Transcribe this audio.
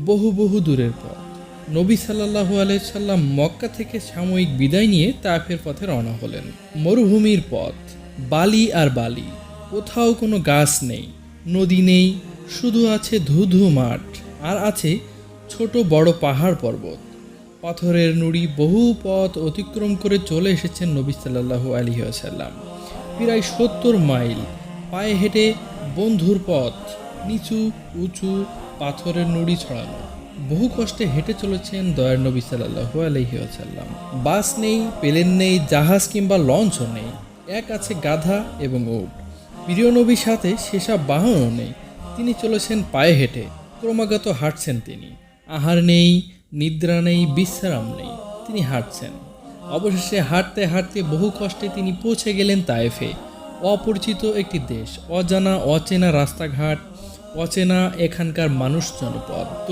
বহু বহু দূরের পথ। নবী সাল্লাল্লাহু আলাইহি সাল্লাম মক্কা থেকে সাময়িক বিদায় নিয়ে তায়েফের পথে রওনা হলেন। মরুভূমির পথ, বালি আর বালি, কোথাও কোনো গাছ নেই, নদী নেই, শুধু আছে ধুধু মাঠ আর আছে ছোট বড় পাহাড় পর্বত। পাথরের নুড়ি বহু পথ অতিক্রম করে চলে এসেছেন নবী সাল্লাল্লাহু আলাইহি ওয়াসাল্লাম। প্রায় ৭০ মাইল পায়ে হেঁটে, বন্ধুর পথ, নিচু উঁচু পাথরের নুড়ি ছড়ানো। বহু কষ্টে হেঁটে চলেছেন দয়ার নবী সাল্লাল্লাহু আলাইহি ওয়াসাল্লাম। বাস নেই, প্লেন নেই, জাহাজ কিংবা লঞ্চও নেই, এক আছে গাধা এবং উট। প্রিয় নবীর সাথে সেসব বাহনও নেই, তিনি চলেছেন পায়ে হেঁটে, ক্রমাগত হাঁটছেন তিনি। আহার নেই, নিদ্রা নেই, বিশ্রাম নেই, তিনি হাঁটছেন। অবশেষে হাঁটতে হাঁটতে বহু কষ্টে তিনি পৌঁছে গেলেন তায়েফে। অপরিচিত একটি দেশ, অজানা অচেনা রাস্তাঘাট, অচেনা এখানকার মানুষ জনপদ।